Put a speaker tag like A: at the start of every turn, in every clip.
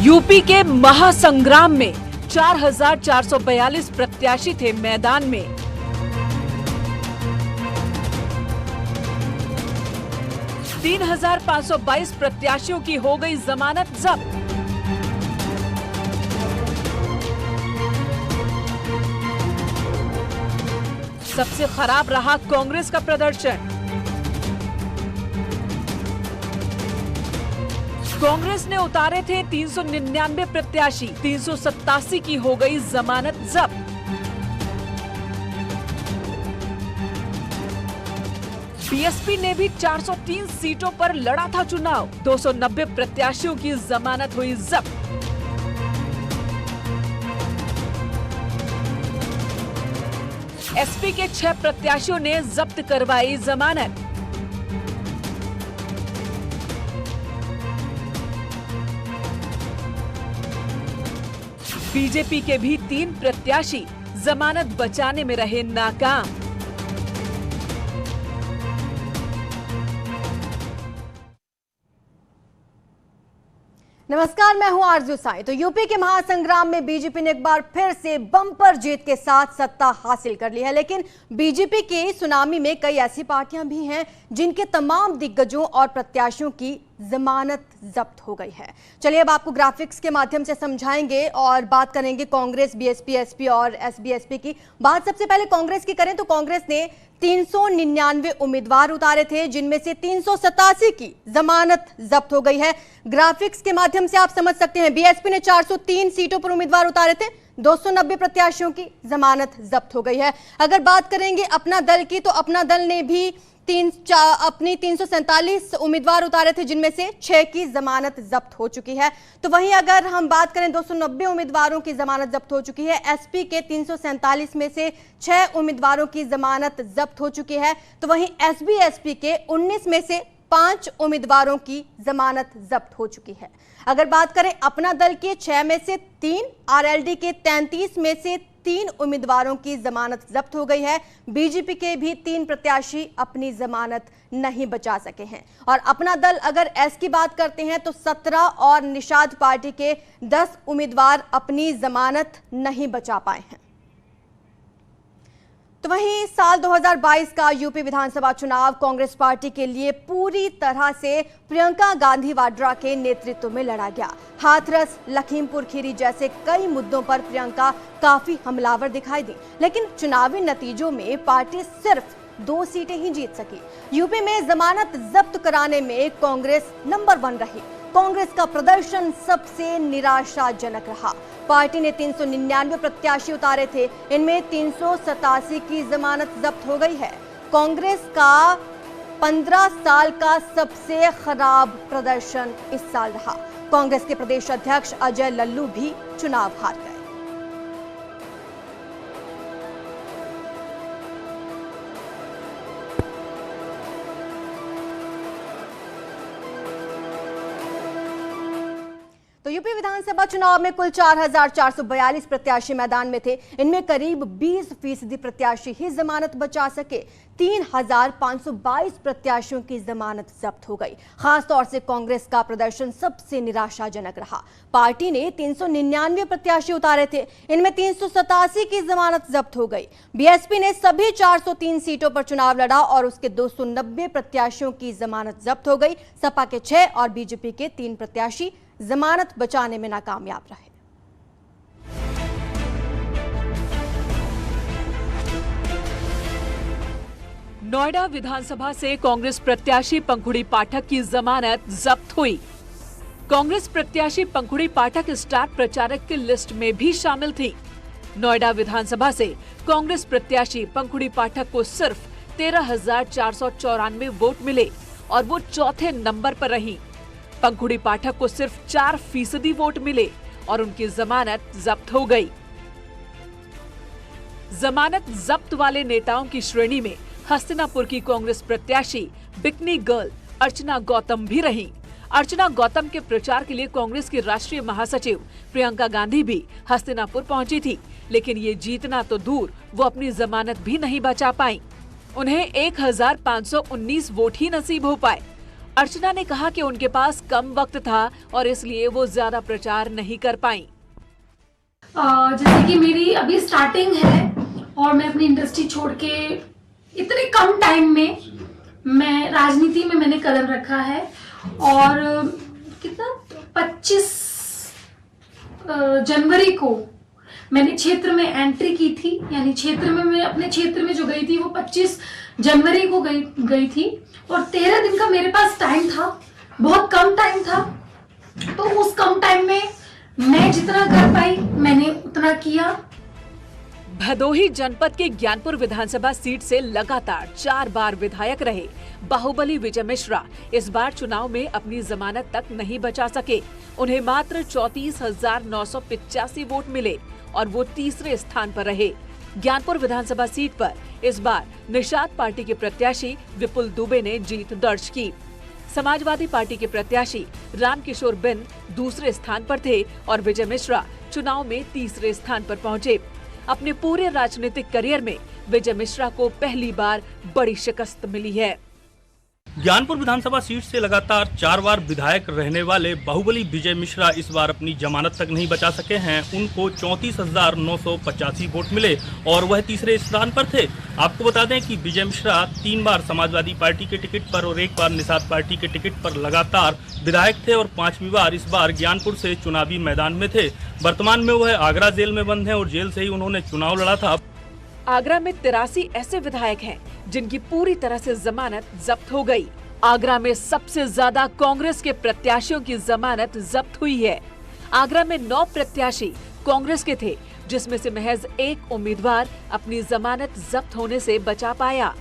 A: UP के महासंग्राम में 4,442 प्रत्याशी थे मैदान में। तीन 3,522 प्रत्याशियों की हो गई जमानत जब्त। सबसे खराब रहा कांग्रेस का प्रदर्शन। कांग्रेस ने उतारे थे 399 प्रत्याशी, 387 की हो गई जमानत जब्त। बीएसपी ने भी 403 सीटों पर लड़ा था चुनाव, 290 प्रत्याशियों की जमानत हुई जब्त। एसपी के 6 प्रत्याशियों ने जब्त करवाई जमानत। बीजेपी के भी 3 प्रत्याशी जमानत बचाने में रहे नाकाम।
B: नमस्कार, मैं हूं आरजू साई। तो यूपी के महासंग्राम में बीजेपी ने एक बार फिर से बम्पर जीत के साथ सत्ता हासिल कर ली है, लेकिन बीजेपी के सुनामी में कई ऐसी पार्टियां भी हैं जिनके तमाम दिग्गजों और प्रत्याशियों की जमानत जब्त हो गई है। चलिए अब आपको ग्राफिक्स के माध्यम से समझाएंगे और बात करेंगे कांग्रेस, बीएसपी, एसपी और एसबीएसपी की। बात सबसे पहले कांग्रेस की करें तो कांग्रेस ने 399 उम्मीदवार उतारे थे, जिनमें से 387 की जमानत जब्त हो गई है। ग्राफिक्स के माध्यम से आप समझ सकते हैं, बीएसपी ने 403 सीटों पर उम्मीदवार उतारे थे, 290 प्रत्याशियों की जमानत जब्त हो गई है। अगर बात करेंगे अपना दल की तो अपना दल ने भी अपनी 347 उम्मीदवार उतारे थे, जिनमें से 6 की जमानत जब्त हो चुकी है। तो वहीं अगर हम बात करें 290 उम्मीदवारों की जमानत जब्त हो चुकी है। एसपी के 347 में से 6 उम्मीदवारों की जमानत जब्त हो चुकी है। तो वहीं एसबी-एसपी के 19 में से 5 उम्मीदवारों की जमानत जब्त हो चुकी है। अगर बात करें अपना दल के 6 में से 3, आरएलडी के 33 में से 3 उम्मीदवारों की जमानत जब्त हो गई है। बीजेपी के भी 3 प्रत्याशी अपनी जमानत नहीं बचा सके हैं। और अपना दल अगर एस की बात करते हैं तो 17 और निषाद पार्टी के 10 उम्मीदवार अपनी जमानत नहीं बचा पाए हैं। तो वहीं साल 2022 का यूपी विधानसभा चुनाव कांग्रेस पार्टी के लिए पूरी तरह से प्रियंका गांधी वाड्रा के नेतृत्व में लड़ा गया। हाथरस, लखीमपुर खीरी जैसे कई मुद्दों पर प्रियंका काफी हमलावर दिखाई दी, लेकिन चुनावी नतीजों में पार्टी सिर्फ 2 सीटें ही जीत सकी। यूपी में जमानत जब्त कराने में कांग्रेस नंबर 1 रही। कांग्रेस का प्रदर्शन सबसे निराशाजनक रहा। पार्टी ने 399 प्रत्याशी उतारे थे, इनमें 387 की जमानत जब्त हो गई है। कांग्रेस का 15 साल का सबसे खराब प्रदर्शन इस साल रहा। कांग्रेस के प्रदेश अध्यक्ष अजय लल्लू भी चुनाव हार गए। तो यूपी विधानसभा चुनाव में कुल 4,442 प्रत्याशी मैदान में थे। इनमें करीब 20% प्रत्याशी ही जमानत बचा सके। 3,522 प्रत्याशियों की जमानत जब्त हो गई। खासतौर से कांग्रेस का प्रदर्शन सबसे निराशाजनक रहा। पार्टी ने 399 प्रत्याशी उतारे थे, इनमें 387 की जमानत जब्त हो गई। बीएसपी ने सभी 403 सीटों पर चुनाव लड़ा और उसके 290 प्रत्याशियों की जमानत जब्त हो गई। सपा के 6 और बीजेपी के 3 प्रत्याशी जमानत बचाने में नाकामयाब रहे।
A: नोएडा विधानसभा से कांग्रेस प्रत्याशी पंखुड़ी पाठक की जमानत जब्त हुई। कांग्रेस प्रत्याशी पंखुड़ी पाठक स्टार प्रचारक की लिस्ट में भी शामिल थी। नोएडा विधानसभा से कांग्रेस प्रत्याशी पंखुड़ी पाठक को सिर्फ 13,494 वोट मिले और वो चौथे नंबर पर रही। पंखुड़ी पाठक को सिर्फ 4% वोट मिले और उनकी जमानत जब्त हो गई। जमानत जब्त वाले नेताओं की श्रेणी में हस्तिनापुर की कांग्रेस प्रत्याशी बिकनी गर्ल अर्चना गौतम भी रहीं। अर्चना गौतम के प्रचार के लिए कांग्रेस की राष्ट्रीय महासचिव प्रियंका गांधी भी हस्तिनापुर पहुंची थी, लेकिन ये जीतना तो दूर, वो अपनी जमानत भी नहीं बचा पाई। उन्हें 1,519 वोट ही नसीब हो पाए। अर्चना ने कहा कि उनके पास कम वक्त था और इसलिए वो ज्यादा प्रचार नहीं कर पाई।
C: जैसे कि मेरी अभी स्टार्टिंग है और मैं अपनी इंडस्ट्री छोड़ के इतने कम टाइम में मैं राजनीति में मैंने कदम रखा है और कितना 25 जनवरी को मैंने क्षेत्र में एंट्री की थी, यानी क्षेत्र में मैं अपने क्षेत्र में जो गई थी वो 25 जनवरी को गई थी और 13 दिन का मेरे पास टाइम था, बहुत कम टाइम था। तो उस कम टाइम में मैं जितना कर पाई मैंने उतना किया।
A: भदोही जनपद के ज्ञानपुर विधानसभा सीट से लगातार 4 बार विधायक रहे बाहुबली विजय मिश्रा इस बार चुनाव में अपनी जमानत तक नहीं बचा सके। उन्हें मात्र 34,985 वोट मिले और वो तीसरे स्थान पर रहे। ज्ञानपुर विधानसभा सीट पर इस बार निषाद पार्टी के प्रत्याशी विपुल दुबे ने जीत दर्ज की। समाजवादी पार्टी के प्रत्याशी रामकिशोर बिंद दूसरे स्थान पर थे और विजय मिश्रा चुनाव में तीसरे स्थान पर पहुंचे। अपने पूरे राजनीतिक करियर में विजय मिश्रा को पहली बार बड़ी शिकस्त मिली है।
D: ज्ञानपुर विधानसभा सीट से लगातार 4 बार विधायक रहने वाले बाहुबली विजय मिश्रा इस बार अपनी जमानत तक नहीं बचा सके हैं। उनको 34,985 वोट मिले और वह तीसरे स्थान पर थे। आपको बता दें कि विजय मिश्रा 3 बार समाजवादी पार्टी के टिकट पर और 1 बार निषाद पार्टी के टिकट पर लगातार विधायक थे और 5वीं बार इस बार ज्ञानपुर से चुनावी मैदान में थे। वर्तमान में वह आगरा जेल में बंद हैं और जेल से ही उन्होंने चुनाव लड़ा था।
A: आगरा में 83 ऐसे विधायक हैं जिनकी पूरी तरह से जमानत जब्त हो गई। आगरा में सबसे ज्यादा कांग्रेस के प्रत्याशियों की जमानत जब्त हुई है। आगरा में 9 प्रत्याशी कांग्रेस के थे, जिसमें से महज 1 उम्मीदवार अपनी जमानत जब्त होने से बचा पाया।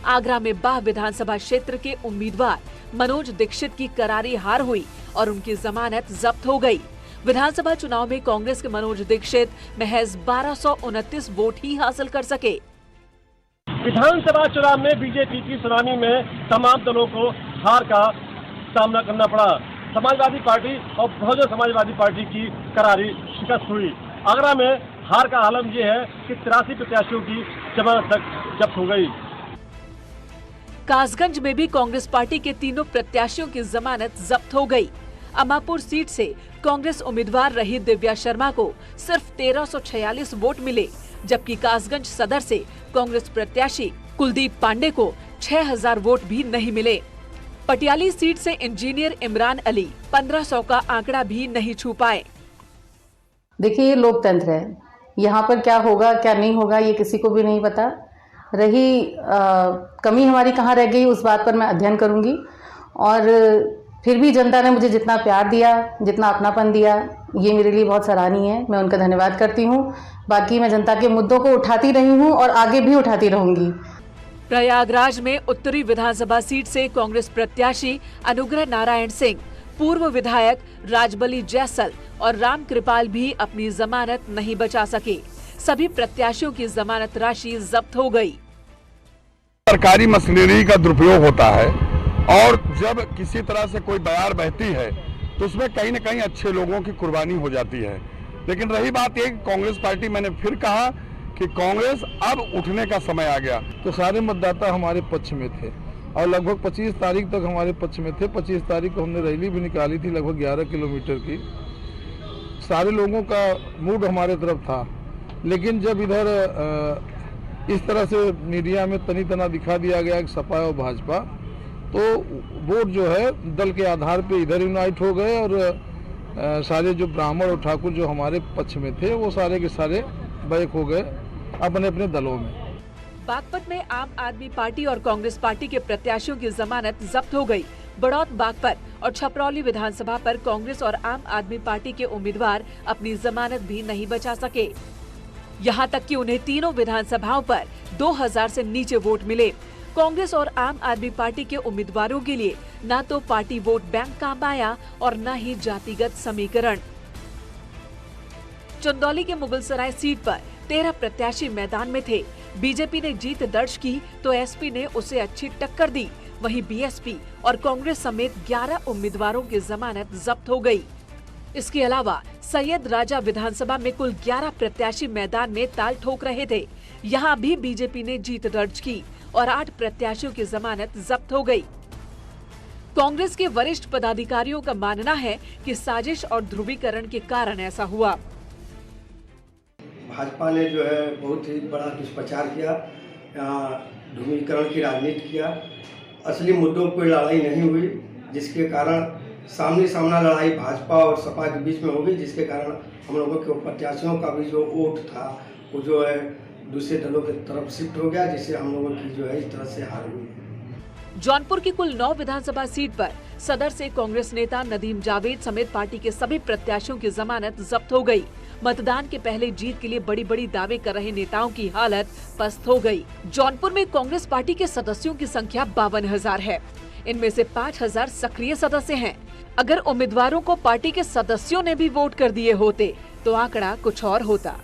A: आगरा में बाह विधानसभा क्षेत्र के उम्मीदवार मनोज दीक्षित की करारी हार हुई और उनकी जमानत जब्त हो गई। विधानसभा चुनाव में कांग्रेस के मनोज दीक्षित महज 1229 वोट ही हासिल कर सके।
E: विधानसभा चुनाव में बीजेपी की सुनामी में तमाम दलों को हार का सामना करना पड़ा। समाजवादी पार्टी और बहुजन समाजवादी पार्टी की करारी शिकस्त हुई। आगरा में हार का आलम यह है कि 83 प्रत्याशियों की जमानत तक जब्त हो गई।
A: कासगंज में भी कांग्रेस पार्टी के तीनों प्रत्याशियों की जमानत जब्त हो गई। अमापुर सीट से कांग्रेस उम्मीदवार रही दिव्या शर्मा को सिर्फ 1346 वोट मिले, जबकि कासगंज सदर से कांग्रेस प्रत्याशी कुलदीप पांडे को 6000 वोट भी नहीं मिले। पटियाली सीट से इंजीनियर इमरान अली 1500 का आंकड़ा भी नहीं छू पाए।
F: देखिए, ये लोकतंत्र है, यहाँ पर क्या होगा क्या नहीं होगा ये किसी को भी नहीं पता। रही कमी हमारी कहाँ रह गई उस बात पर मैं अध्ययन करूँगी और फिर भी जनता ने मुझे जितना प्यार दिया, जितना अपनापन दिया, ये मेरे लिए बहुत सराहनीय है। मैं उनका धन्यवाद करती हूँ। बाकी मैं जनता के मुद्दों को उठाती रही हूँ और आगे भी उठाती रहूंगी।
A: प्रयागराज में उत्तरी विधानसभा सीट से कांग्रेस प्रत्याशी अनुग्रह नारायण सिंह, पूर्व विधायक राजबली जैसल और राम कृपाल भी अपनी जमानत नहीं बचा सके। सभी प्रत्याशियों की जमानत राशि जब्त हो गई।
G: सरकारी मशीनरी का दुरुपयोग होता है और जब किसी तरह से कोई बयार बहती है तो उसमें कहीं न कहीं अच्छे लोगों की कुर्बानी हो जाती है। लेकिन रही बात एक कांग्रेस पार्टी, मैंने फिर कहा कि कांग्रेस अब उठने का समय आ गया।
H: तो सारे मतदाता हमारे पक्ष में थे और लगभग 25 तारीख तक हमारे पक्ष में थे। 25 तारीख को हमने रैली भी निकाली थी लगभग 11 किलोमीटर की। सारे लोगों का मूड हमारे तरफ था, लेकिन जब इधर इस तरह से मीडिया में तनी तना दिखा दिया गया कि सपा और भाजपा, तो वोट जो है दल के आधार पे इधर यूनाइट हो गए और सारे जो ब्राह्मण और ठाकुर जो हमारे पक्ष में थे वो सारे के सारे बैक हो गए अपने अपने दलों में।
A: बागपत में आम आदमी पार्टी और कांग्रेस पार्टी के प्रत्याशियों की जमानत जब्त हो गई। बड़ौत, बागपत और छपरौली विधानसभा पर कांग्रेस और आम आदमी पार्टी के उम्मीदवार अपनी जमानत भी नहीं बचा सके। यहाँ तक कि उन्हें तीनों विधानसभाओं पर 2000 से नीचे वोट मिले। कांग्रेस और आम आदमी पार्टी के उम्मीदवारों के लिए न तो पार्टी वोट बैंक काम आया और न ही जातिगत समीकरण। चंदौली के मुगलसराय सीट पर 13 प्रत्याशी मैदान में थे। बीजेपी ने जीत दर्ज की तो एसपी ने उसे अच्छी टक्कर दी। वहीं बीएसपी और कांग्रेस समेत 11 उम्मीदवारों की जमानत जब्त हो गई। इसके अलावा सैयद राजा विधानसभा में कुल 11 प्रत्याशी मैदान में ताल ठोक रहे थे। यहाँ भी बीजेपी ने जीत दर्ज की और 8 प्रत्याशियों की जमानत जब्त हो गई। कांग्रेस के वरिष्ठ पदाधिकारियों का मानना है कि साजिश और ध्रुवीकरण के कारण ऐसा हुआ।
I: भाजपा ने जो है बहुत ही बड़ा दुष्प्रचार किया, ध्रुवीकरण की राजनीति किया, असली मुद्दों पर लड़ाई नहीं हुई, जिसके कारण सामने सामना लड़ाई भाजपा और सपा के बीच में हो गई, जिसके कारण हम लोगों के प्रत्याशियों का भी जो वोट था वो जो है दूसरे दलों की तरफ शिफ्ट हो गया, जिससे हम लोगों की जो है इस तरह से हार हुई।
A: जौनपुर की कुल 9 विधानसभा सीट पर सदर से कांग्रेस नेता नदीम जावेद समेत पार्टी के सभी प्रत्याशियों की जमानत जब्त हो गई। मतदान के पहले जीत के लिए बड़ी बड़ी दावे कर रहे नेताओं की हालत पस्त हो गई। जौनपुर में कांग्रेस पार्टी के सदस्यों की संख्या 52,000 है। इनमें से 5,000 सक्रिय सदस्य हैं। अगर उम्मीदवारों को पार्टी के सदस्यों ने भी वोट कर दिए होते तो आंकड़ा कुछ और होता।